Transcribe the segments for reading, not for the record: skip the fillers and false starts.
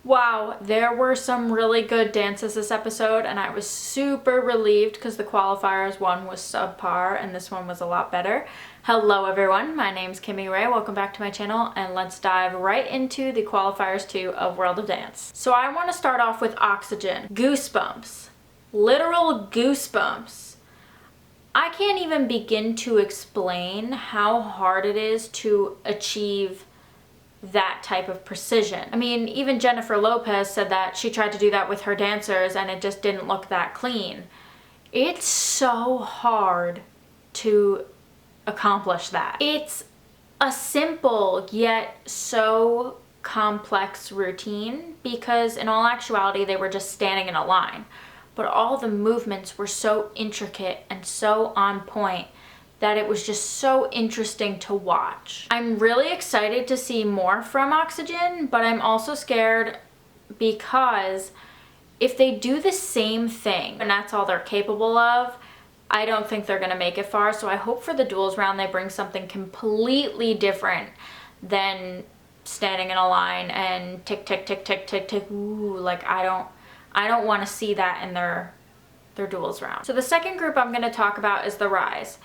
Wow, there were some really good dances this episode, and I was super relieved because the qualifiers one was subpar and this one was a lot better. Hello everyone, my name's Kimmi Ray. Welcome back to my channel, and let's dive right into the qualifiers 2 of World of Dance. So I want to start off with Oxygen. Goosebumps. Literal goosebumps. I can't even begin to explain how hard it is to achieve that type of precision. I mean, even Jennifer Lopez said that she tried to do that with her dancers and it just didn't look that clean. It's so hard to accomplish that. It's a simple yet so complex routine because in all actuality they were just standing in a line, but all the movements were so intricate and so on point that it was just so interesting to watch. I'm really excited to see more from Oxygen, but I'm also scared because if they do the same thing and that's all they're capable of, I don't think they're gonna make it far. So I hope for the duels round they bring something completely different than standing in a line and tick, tick, tick, tick, tick, tick. Ooh, like I don't wanna see that in their duels round. So the second group I'm gonna talk about is the Rise.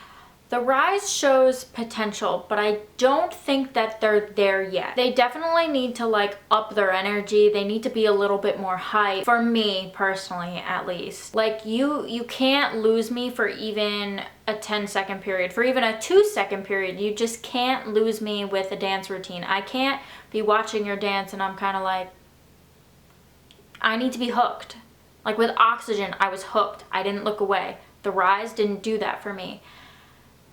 The Rise shows potential, but I don't think that they're there yet. They definitely need to like up their energy. They need to be a little bit more hype, for me personally at least. Like you can't lose me for even a 10-second period, for even a 2-second period. You just can't lose me with a dance routine. I can't be watching your dance and I'm kind of like, I need to be hooked. Like with Oxygen, I was hooked. I didn't look away. The Rise didn't do that for me.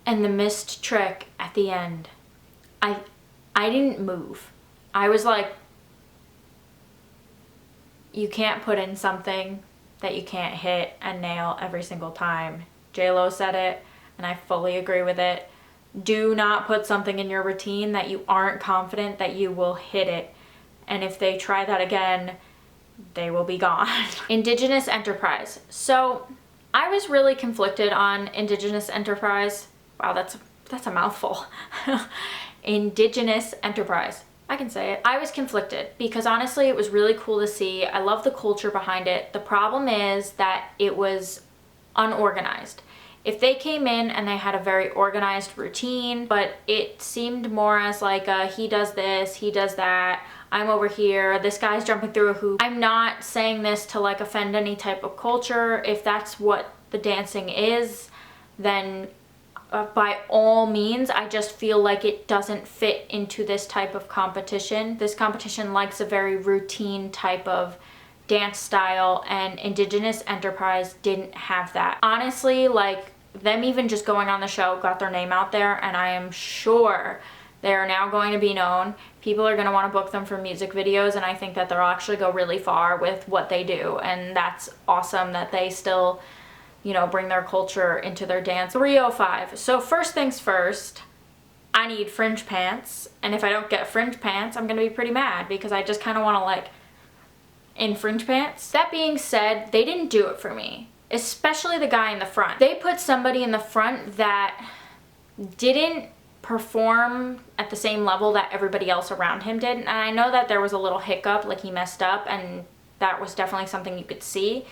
And the missed trick at the end, I didn't move. I was like, you can't put in something that you can't hit and nail every single time. J-Lo said it, and I fully agree with it. Do not put something in your routine that you aren't confident that you will hit it. And if they try that again, they will be gone. Indigenous Enterprise. So I was really conflicted on Indigenous Enterprise. Wow, that's a mouthful. Indigenous Enterprise. I can say it. I was conflicted because honestly it was really cool to see. I love the culture behind it. The problem is that it was unorganized. If they came in and they had a very organized routine, but it seemed more as like he does this, he does that, I'm over here, this guy's jumping through a hoop. I'm not saying this to like offend any type of culture. If that's what the dancing is, then by all means. I just feel like it doesn't fit into this type of competition. This competition likes a very routine type of dance style, and Indigenous Enterprise didn't have that. Honestly, like them even just going on the show got their name out there, and I am sure they are now going to be known. People are going to want to book them for music videos, and I think that they'll actually go really far with what they do, and that's awesome that they still, you know, bring their culture into their dance. 305. So first things first, I need Fringe Pants. And if I don't get Fringe Pants, I'm gonna be pretty mad because I just kind of want to like in Fringe Pants. That being said, they didn't do it for me, especially the guy in the front. They put somebody in the front that didn't perform at the same level that everybody else around him did. And I know that there was a little hiccup, like he messed up, and that was definitely something you could see.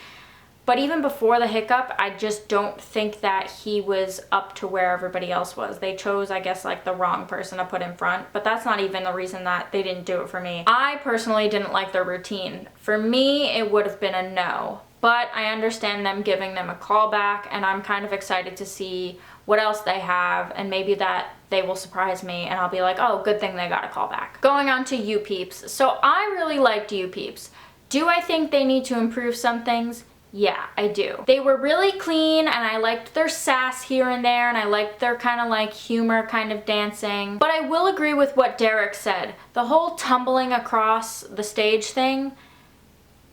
But even before the hiccup, I just don't think that he was up to where everybody else was. They chose, I guess, like the wrong person to put in front, but that's not even the reason that they didn't do it for me. I personally didn't like their routine. For me, it would have been a no, but I understand them giving them a callback, and I'm kind of excited to see what else they have, and maybe that they will surprise me and I'll be like, oh, good thing they got a callback. Going on to You Peeps. So I really liked You Peeps. Do I think they need to improve some things? Yeah, I do. They were really clean, and I liked their sass here and there, and I liked their kind of like humor kind of dancing. But I will agree with what Derek said. The whole tumbling across the stage thing,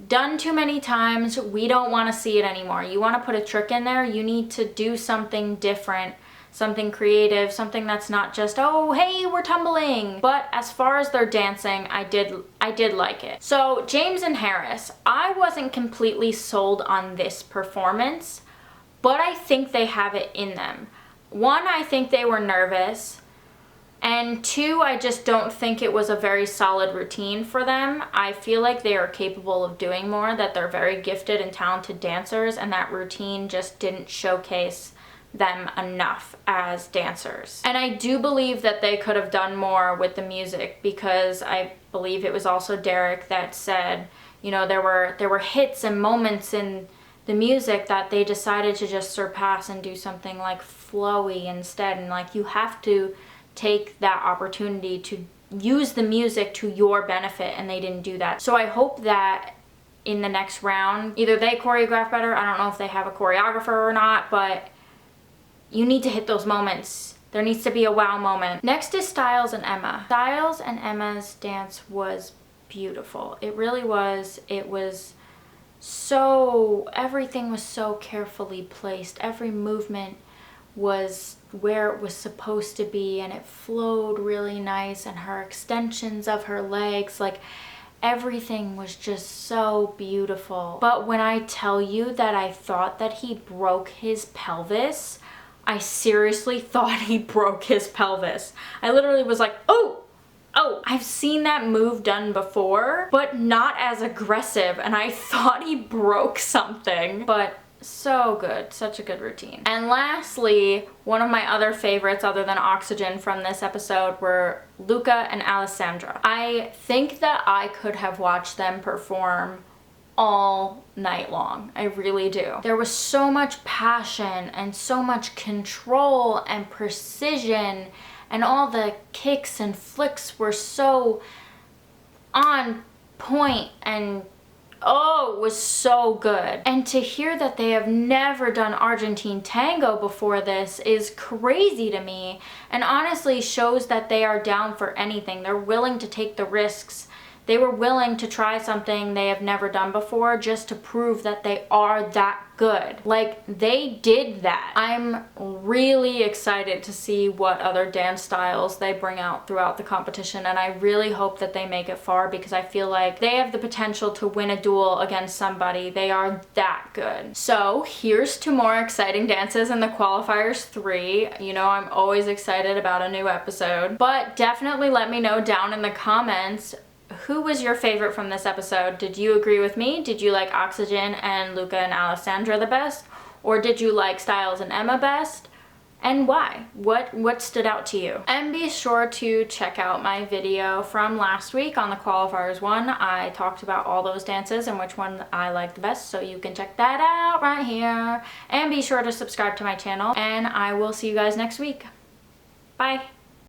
done too many times. We don't want to see it anymore. You want to put a trick in there, you need to do something different, something creative, something that's not just, oh, hey, we're tumbling. But as far as their dancing, I did like it. So James and Harris, I wasn't completely sold on this performance, but I think they have it in them. One, I think they were nervous, And 2, I just don't think it was a very solid routine for them. I feel like they are capable of doing more, that they're very gifted and talented dancers, and that routine just didn't showcase them enough as dancers. And I do believe that they could have done more with the music, because I believe it was also Derek that said, you know, there were hits and moments in the music that they decided to just surpass and do something like flowy instead. And like, you have to take that opportunity to use the music to your benefit, and they didn't do that. So I hope that in the next round, either they choreograph better, I don't know if they have a choreographer or not, but you need to hit those moments. There needs to be a wow moment. Next is Stiles and Emma. Stiles and Emma's dance was beautiful. It really was. It was so, everything was so carefully placed. Every movement was where it was supposed to be, and it flowed really nice, and her extensions of her legs, like everything was just so beautiful. But when I tell you that I thought that he broke his pelvis, I seriously thought he broke his pelvis. I literally was like, oh, I've seen that move done before, but not as aggressive, and I thought he broke something. But so good, such a good routine. And lastly, one of my other favorites other than Oxygen from this episode were Luca and Alessia. I think that I could have watched them perform all night long. I really do. There was so much passion and so much control and precision, and all the kicks and flicks were so on point, and oh, it was so good. And to hear that they have never done Argentine tango before this is crazy to me, and honestly shows that they are down for anything. They're willing to take the risks. They were willing to try something they have never done before just to prove that they are that good. Like, they did that. I'm really excited to see what other dance styles they bring out throughout the competition, and I really hope that they make it far, because I feel like they have the potential to win a duel against somebody. They are that good. So here's to more exciting dances in the Qualifiers 3. You know, I'm always excited about a new episode, but definitely let me know down in the comments, who was your favorite from this episode? Did you agree with me? Did you like Oxygen and Luca and Alessia the best? Or did you like Stiles and Emma best? And why? What stood out to you? And be sure to check out my video from last week on the Qualifiers 1. I talked about all those dances and which one I liked the best, so you can check that out right here. And be sure to subscribe to my channel, and I will see you guys next week. Bye.